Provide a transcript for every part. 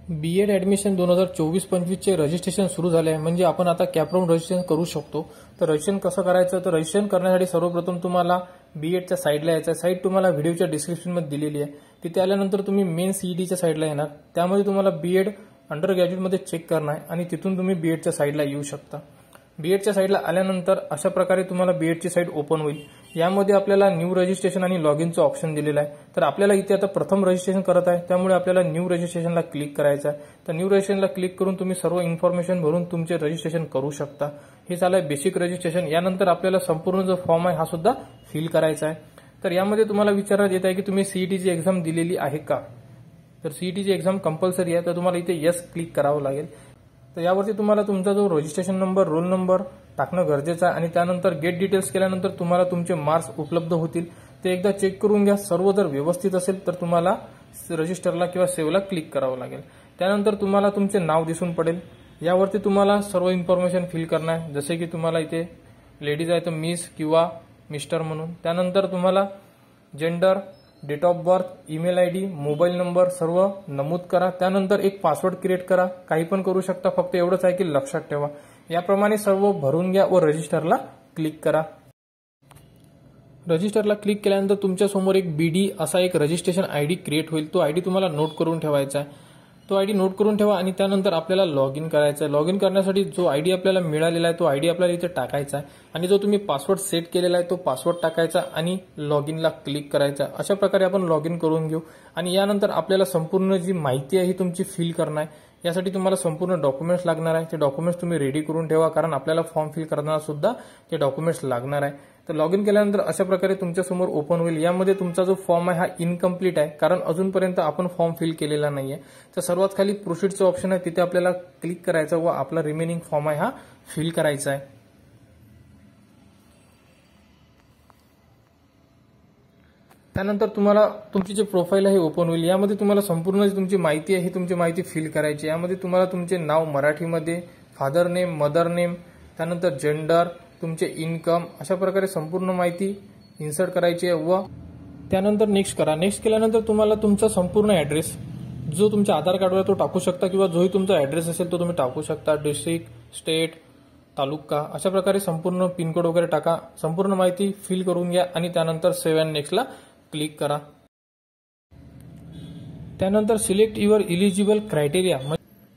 B.Ed admission 2024-25 चे registration सुरू झाले आहे. म्हणजे आपण आता कॅपराऊंड रजिस्ट्रेशन करू शकतो. तर रजिस्ट्रेशन कसं करायचं, तर रजिस्ट्रेशन करण्यासाठी सर्वप्रथम तुम्हाला बीएडच्या साईडला यायचं आहे. साईट तुम्हाला व्हिडिओच्या डिस्क्रिप्शनमध्ये दिलेली आहे. तिथे आल्यानंतर तुम्ही मेन सीईटीच्या साईडला येणार. त्यामध्ये तुम्हाला बीएड अंडर ग्रॅज्युएटमध्ये चेक करणार आहे आणि तिथून तुम्ही बीएडच्या साईडला येऊ शकता. बीएडच्या साईडला आल्यानंतर अशा प्रकारे तुम्हाला बीएडची साईट ओपन होईल. यामध्ये आपल्याला न्यू रजिस्ट्रेशन आणि लॉग इनचं ऑप्शन दिलेलं आहे. तर आपल्याला इथे आता प्रथम रजिस्ट्रेशन करत आहे, त्यामुळे आपल्याला न्यू रजिस्ट्रेशनला क्लिक करायचं आहे. तर न्यू रजिस्ट्रेशनला क्लिक करून तुम्ही सर्व इन्फॉर्मेशन भरून तुमचे रजिस्ट्रेशन करू शकता. हे झालं बेसिक रजिस्ट्रेशन. यानंतर आपल्याला संपूर्ण जो फॉर्म आहे हा सुद्धा फिल करायचा आहे. तर यामध्ये तुम्हाला विचारण्यात येत आहे की तुम्ही सीईटीची एक्झाम दिलेली आहे का. तर सीईटीची एक्झाम कंपल्सरी आहे, तर तुम्हाला इथे येस क्लिक करावं लागेल. तर यावरती तुम्हाला तुमचा जो रजिस्ट्रेशन नंबर, रोल नंबर टाकणं गरजेचं आहे आणि त्यानंतर गेट डिटेल्स केल्यानंतर तुम्हाला तुमचे मार्क्स उपलब्ध होतील. ते एकदा चेक करून घ्या. सर्व जर व्यवस्थित असेल तर तुम्हाला रजिस्टरला किंवा सेव्हला क्लिक करावं लागेल. त्यानंतर तुम्हाला तुमचे नाव दिसून पडेल. यावरती तुम्हाला सर्व इन्फॉर्मेशन फिल करणं आहे. जसे की तुम्हाला इथे लेडीज आहे तर मिस किंवा मिस्टर म्हणून. त्यानंतर तुम्हाला gender, date of birth, email ID, mobile number सर्व नमूद करा. त्यानंतर एक पासवर्ड क्रिएट करा. काही पण करू शकता, फक्त एवढंच आहे की लक्षात ठेवा. याप्रमाणे सर्व भरून घ्या व रजिस्टरला क्लिक करा. रजिस्टरला क्लिक केल्यानंतर तुमच्या समोर एक बीडी असा एक रजिस्ट्रेशन आयडी क्रिएट होईल. तो आयडी तुम्हाला नोट करून ठेवायचा आहे. तो आयडी नोट करून ठेवा आणि त्यानंतर आपल्याला लॉग इन करायचं आहे. लॉग इन करण्यासाठी जो आयडी आपल्याला मिळालेला आहे तो आयडी आपल्याला इथे टाकायचा आहे आणि जो तुम्ही पासवर्ड सेट केलेला आहे तो पासवर्ड टाकायचा आणि लॉग इनला क्लिक करायचा. अशा प्रकारे आपण लॉग इन करून घेऊ आणि यानंतर आपल्याला संपूर्ण जी माहिती आहे ही तुमची फिल करणं आहे. यासाठी तुम्हाला संपूर्ण डॉक्युमेंट्स लागणार आहे. ते डॉक्युमेंट्स तुम्ही रेडी करून ठेवा, कारण आपल्याला फॉर्म फिल करताना सुद्धा ते डॉक्युमेंट्स लागणार आहे. तर लॉग इन केल्यानंतर अशा प्रकारे तुमच्यासमोर ओपन होईल. यामध्ये तुमचा जो फॉर्म आहे हा इनकम्प्लीट आहे, कारण अजूनपर्यंत आपण फॉर्म फिल केलेला नाहीये. तर सर्वात खाली प्रोसीडचं ऑप्शन आहे, तिथे आपल्याला क्लिक करायचं व आपला रिमेनिंग फॉर्म आहे हा फिल करायचा आहे. त्यानंतर तुम्हाला तुमची जे प्रोफाईल आहे ओपन होईल. यामध्ये तुम्हाला संपूर्ण जी तुमची माहिती आहे ही तुमची माहिती फिल करायची. यामध्ये तुम्हाला तुमचे नाव मराठीमध्ये, फादर नेम, मदर नेम, त्यानंतर जेंडर, तुमचे इन्कम, अशा प्रकारे संपूर्ण माहिती इन्सर्ट करायची आहे व त्यानंतर नेक्स्ट करा. नेक्स्ट केल्यानंतर तुम्हाला तुमचा संपूर्ण ऍड्रेस जो तुमच्या आधार कार्डवर तो टाकू शकता किंवा जोही तुमचा ऍड्रेस असेल तो तुम्ही टाकू शकता. डिस्ट्रिक्ट, स्टेट, तालुका, अशा प्रकारे संपूर्ण पिनकोड वगैरे टाका. संपूर्ण माहिती फिल करून घ्या आणि त्यानंतर सेव्ह अँड नेक्स्टला क्लिक करा. त्यानंतर सिलेक्ट युअर इलिजिबल क्रायटेरिया,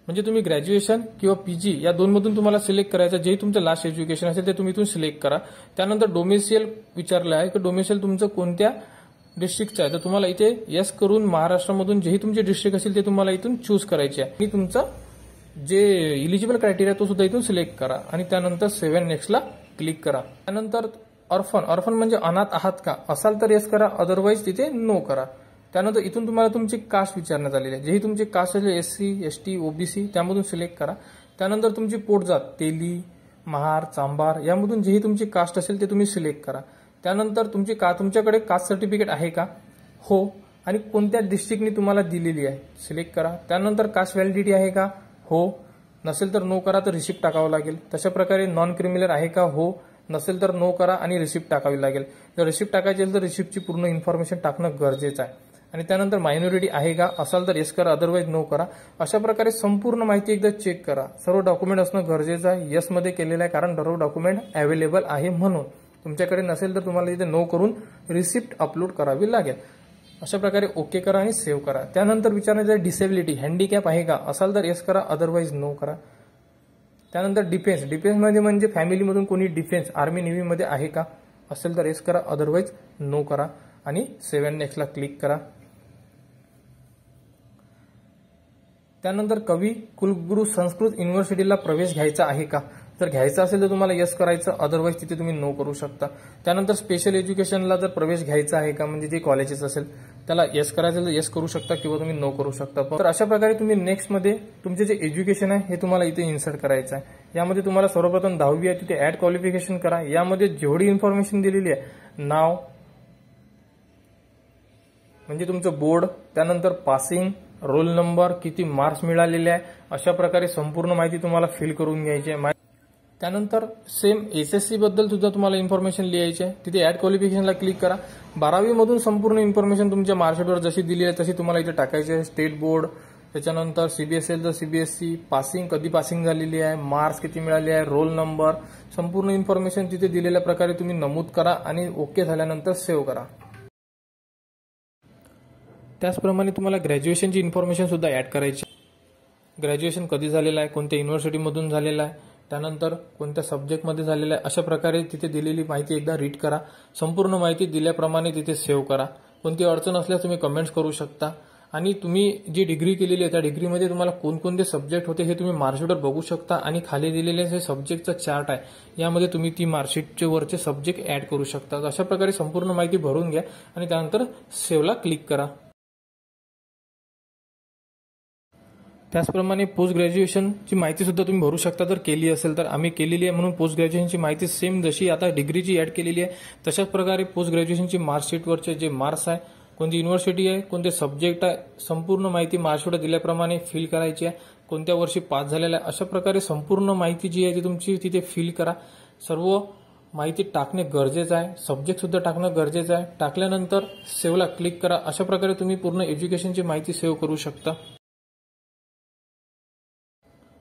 म्हणजे तुम्ही ग्रॅज्युएशन किंवा पीजी या दोनमधून तुम्हाला सिलेक्ट करायचं. जे तुमचं लास्ट एज्युकेशन असेल ते तुम्ही इथून सिलेक्ट करा. त्यानंतर डोमेसियल विचारलं आहे की डोमेसियल तुमचं कोणत्या डिस्ट्रिक्टचं आहे. तर तुम्हाला इथे येस करून महाराष्ट्रामधून जेही तुमचे डिस्ट्रिक्ट असेल ते तुम्हाला इथून चूज करायचे आहे. आणि तुमचं जे इलिजिबल क्रायटेरिया तो सुद्धा इथून सिलेक्ट करा आणि त्यानंतर सेव्ह अँड नेक्स्टला क्लिक करा. त्यानंतर ऑर्फन म्हणजे अनाथ आहात का, असाल तर येस करा, अदरवाईज तिथे नो करा. त्यानंतर इथून तुम्हाला तुमची कास्ट विचारण्यात आलेली आहे. जेही तुमची कास्ट असेल एससी, एसटी, ओबीसी त्यामधून सिलेक्ट करा. त्यानंतर तुमची पोटजात तेली, महार, चांभार यामधून जेही तुमची कास्ट असेल ते तुम्ही सिलेक्ट करा. त्यानंतर तुमच्याकडे कास्ट सर्टिफिकेट आहे का, हो, आणि कोणत्या डिस्ट्रिक्टनी तुम्हाला दिलेली आहे सिलेक्ट करा. त्यानंतर कास्ट व्हॅलिडिटी आहे का, हो, नसेल तर नो करा, तर रिसिप्ट टाकावं लागेल. तशा प्रकारे नॉन क्रिमिनल आहे का, हो, नसेल तर नो करा आणि रिसिप्ट टाकावी लागेल. जर रिसिप्ट टाकायची असेल तर रिसिप्टची पूर्ण इन्फॉर्मेशन टाकणं गरजेचं आहे. आणि त्यानंतर मायनॉरिटी आहे का, असाल तर येस करा, अदरवाईज नो करा. अशा प्रकारे संपूर्ण माहिती एकदा चेक करा. सर्व डॉक्युमेंट असणं गरजेचं आहे. येस मध्ये केलेलं आहे, कारण सर्व डॉक्युमेंट अवेलेबल आहे म्हणून. तुमच्याकडे नसेल तर तुम्हाला इथे नो करून रिसिप्ट अपलोड करावी लागेल. अशा प्रकारे ओके करा आणि सेव्ह करा. त्यानंतर विचारण्याचं डिसेबिलिटी, हँडिकॅप आहे का, असाल तर येस करा, अदरवाईज नो करा. त्यानंतर डिफेन्समध्ये म्हणजे फॅमिलीमधून कोणी डिफेन्स, आर्मी, नेव्हीमध्ये आहे का, असेल तर येस करा, अदरवाईज नो करा आणि सेव्ह अँड नेक्स्टला क्लिक करा. त्यानंतर कवी कुलगुरू संस्कृत युनिव्हर्सिटीला प्रवेश घ्यायचा आहे का, जर घ्यायचा असेल तर तुम्हाला येस करायचं, अदरवाईज तिथे तुम्ही नो करू शकता. त्यानंतर स्पेशल एज्युकेशनला जर प्रवेश घ्यायचा आहे का, म्हणजे जे कॉलेजेस असेल त्याला येस करायचं तर येस करू शकता किंवा तुम्ही नो करू शकता. तर अशा प्रकारे तुम्ही नेक्स्टमध्ये तुमचे जे एज्युकेशन आहे हे तुम्हाला इथे इन्सर्ट करायचं आहे. यामध्ये तुम्हाला सर्वप्रथम 10वी आहे तिथे ऍड क्वालिफिकेशन करा. यामध्ये जेवढी इन्फॉर्मेशन दिलेली आहे, नाव म्हणजे तुमचं बोर्ड, त्यानंतर पासिंग, रोल नंबर, किती मार्क्स मिळालेले आहे, अशा प्रकारे संपूर्ण माहिती तुम्हाला फिल करून घ्यायची आहे. त्यानंतर सेम एसएससी बद्दल सुद्धा तुम्हाला इन्फॉर्मेशन लिहायची आहे. तिथे ऍड क्वालिफिकेशनला क्लिक करा. 12वी मधून संपूर्ण इन्फॉर्मेशन तुमच्या मार्कशीटवर जशी दिली आहे तशी तुम्हाला इथे टाकायची आहे. स्टेट बोर्ड, त्याच्यानंतर सीबीएसई असेल तर सीबीएसई, पासिंग कधी पासिंग झालेली आहे, मार्क्स किती मिळाले आहे, रोल नंबर, संपूर्ण इन्फॉर्मेशन तिथे दिलेल्या प्रकारे तुम्ही नमूद करा आणि ओके झाल्यानंतर सेव्ह करा. त्याचप्रमाणे तुम्हाला ग्रॅज्युएशनची इन्फॉर्मेशन सुद्धा ऍड करायची. ग्रॅज्युएशन कधी झालेलं आहे, कोणत्या युनिव्हर्सिटीमधून झालेलं आहे, त्यानंतर कोणत्या सब्जेक्टमध्ये झालेलं आहे, अशा प्रकारे तिथे दिलेली माहिती एकदा रीड करा. संपूर्ण माहिती दिल्याप्रमाणे तिथे सेव्ह करा. कोणती अडचण असल्यास तुम्ही कमेंट्स करू शकता. आणि तुम्ही जी डिग्री केलेली आहे त्या डिग्रीमध्ये तुम्हाला कोणकोणते सब्जेक्ट होते हे तुम्ही मार्कशीटवर बघू शकता. आणि खाली दिलेले जे सब्जेक्टचा चार्ट आहे यामध्ये तुम्ही ती मार्कशीटचे वरचे सब्जेक्ट ऍड करू शकता. अशा प्रकारे संपूर्ण माहिती भरून घ्या आणि त्यानंतर सेव्हला क्लिक करा. त्याचप्रमाणे पोस्ट ग्रॅज्युएशनची माहिती सुद्धा तुम्ही भरू शकता जर केली असेल तर. आम्ही केलेली आहे म्हणून पोस्ट ग्रॅज्युएशनची माहिती सेम जशी आता डिग्रीची ऍड केलेली आहे तशाच प्रकारे पोस्ट ग्रॅज्युएशनची मार्कशीटवरचे जे मार्क्स आहे, कोणती युनिव्हर्सिटी आहे, कोणते सब्जेक्ट आहे, संपूर्ण माहिती मार्कशीटवर दिल्याप्रमाणे फिल करायची आहे. कोणत्या वर्षी पास झालेला आहे, अशा प्रकारे संपूर्ण माहिती जी आहे ती तुमची तिथे फिल करा. सर्व माहिती टाकणे गरजेचं आहे. सब्जेक्ट सुद्धा टाकणं गरजेचं आहे. टाकल्यानंतर सेव्हला क्लिक करा. अशा प्रकारे तुम्ही पूर्ण एज्युकेशनची माहिती सेव्ह करू शकता.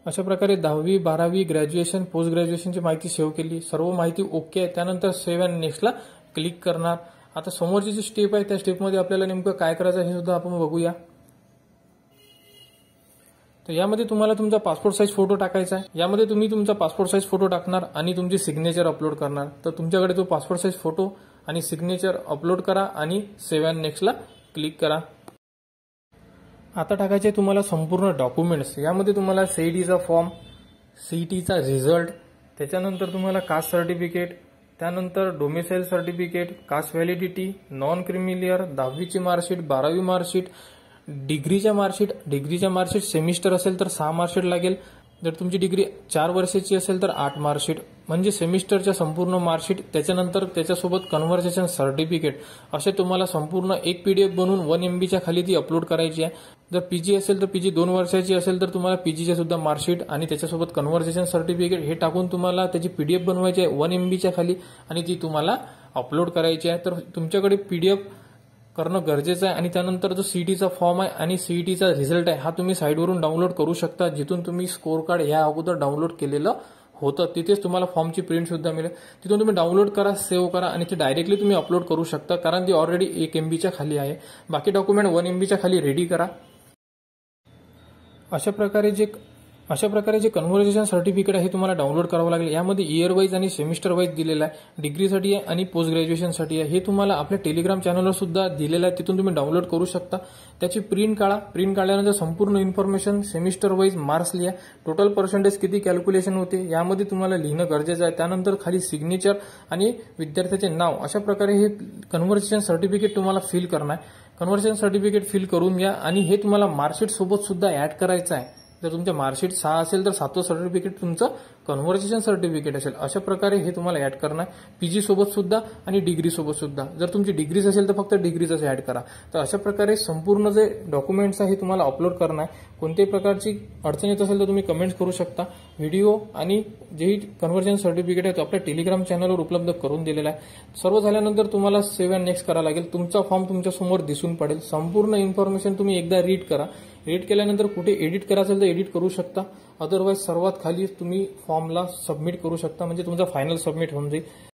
अशा प्रकारे 10वी 12वी ग्रॅज्युएशन पोस्ट ग्रॅज्युएशनची माहिती सेव्ह केली. सर्व माहिती ओके आहे. त्यानंतर सेव्ह अँड नेक्स्टला क्लिक करणार. आता समोरची जी स्टेप आहे त्या स्टेपमध्ये आपल्याला नेमकं काय करायचं हे सुद्धा आपण बघूया. तर यामध्ये तुम्हाला तुमचा पासपोर्ट साईज फोटो टाकायचा आहे. यामध्ये तुम्ही तुमचा पासपोर्ट साईज फोटो टाकणार आणि तुमची सिग्नेचर अपलोड करणार. तर तुमच्याकडे तो पासपोर्ट साईज फोटो आणि सिग्नेचर अपलोड करा आणि सेव्ह अँड नेक्स्टला क्लिक करा. आता टाकायचे तुम्हाला संपूर्ण डॉक्युमेंट्स. यामध्ये तुम्हाला सीईटीचा फॉर्म, सीईटीचा रिझल्ट, त्याच्यानंतर तुम्हाला कास्ट सर्टिफिकेट, त्यानंतर domicile certificate, caste validity, non creamy layer, 10वीची मार्कशीट, 12वी मार्कशीट, डिग्रीच्या मार्कशीट सेमिस्टर असेल तर 6 मार्कशीट लागेल. जर तुमची डिग्री 4 वर्षाची असेल तर 8 मार्कशीट म्हणजे सेमिस्टरच्या संपूर्ण मार्कशीट. त्याच्यानंतर त्याच्यासोबत कन्व्हर्सेशन सर्टिफिकेट असे तुम्हाला संपूर्ण एक पीडीएफ बनवून 1 MBच्या खाली ती अपलोड करायची आहे. जर पीजी असेल तर पीजी 2 वर्षाची असेल तर तुम्हाला पीजीच्या सुद्धा मार्कशीट आणि त्याच्यासोबत कन्व्हर्सेशन सर्टिफिकेट हे टाकून तुम्हाला त्याची पीडीएफ बनवायची आहे 1 MBच्या खाली आणि ती तुम्हाला अपलोड करायची आहे. तर तुमच्याकडे पीडीएफ करणं गरजेचं आहे. आणि त्यानंतर जो सीईटीचा फॉर्म आहे आणि सीईटीचा रिझल्ट आहे हा तुम्ही साईटवरून डाउनलोड करू शकता. जिथून तुम्ही स्कोर कार्ड या अगोदर डाउनलोड केलेलं होतं तिथेच तुम्हाला फॉर्मची प्रिंट सुद्धा मिळेल. तिथून तुम्ही डाउनलोड करा, सेव्ह करा आणि ते डायरेक्टली तुम्ही अपलोड करू शकता कारण ती ऑलरेडी 1 MBच्या खाली आहे. बाकी डॉक्युमेंट 1 MBच्या खाली रेडी करा. अशा प्रकारे जे कन्व्हर्सेशन सर्टिफिकेट आहे हे तुम्हाला डाउनलोड करावं लागेल. यामध्ये इयर वाईज आणि सेमिस्टर वाईज दिलेलं आहे. डिग्रीसाठी आहे आणि पोस्ट ग्रॅज्युएशनसाठी आहे. हे तुम्हाला आपल्या टेलिग्राम चॅनलवर सुद्धा दिलेलं आहे. तिथून तुम्ही डाउनलोड करू शकता. त्याची प्रिंट काढा. प्रिंट काढल्यानंतर संपूर्ण इन्फॉर्मेशन सेमिस्टर वाईज मार्क्स लिहा. टोटल पर्सेंटेज किती कॅल्क्युलेशन होते यामध्ये तुम्हाला लिहिणं गरजेचं आहे. त्यानंतर खाली सिग्नेचर आणि विद्यार्थ्याचे नाव अशा प्रकारे हे कन्व्हर्सेशन सर्टिफिकेट तुम्हाला फिल करणार आहे. कन्व्हर्सेशन सर्टिफिकेट फिल करून घ्या आणि हे तुम्हाला मार्कशीट सोबत सुद्धा ऍड करायचं आहे. जर तुमच्या मार्कशीट 6 असेल तर 7वं सर्टिफिकेट तुमचं कन्व्हर्सेशन सर्टिफिकेट असेल. अशा प्रकारे हे तुम्हाला ऍड करणार पीजी सोबत सुद्धा आणि डिग्री सोबत सुद्धा. जर तुमची डिग्रीज असेल तर फक्त डिग्रीच ऍड करा. तर अशा प्रकारे संपूर्ण जे डॉक्युमेंट्स आहे हे तुम्हाला अपलोड करणार. कोणत्याही प्रकारची अडचण येत असेल तर तुम्ही कमेंट्स करू शकता. व्हिडिओ आणि जेही कन्व्हर्सेशन सर्टिफिकेट आहे तो आपल्या टेलिग्राम चॅनलवर उपलब्ध करून दिलेला आहे. सर्व झाल्यानंतर तुम्हाला सेव्ह अँड नेक्स्ट करावं लागेल. तुमचा फॉर्म तुमच्या समोर दिसून पडेल. संपूर्ण इन्फॉर्मेशन तुम्ही एकदा रीड करा. रीड केल्यानंतर कुठे एडिट करायचं असेल तर एडिट करू शकता. अदरवाईज सर्वात खाली तुम्ही फॉर्मला सबमिट करू शकता म्हणजे तुमचा फायनल सबमिट होऊन जाईल.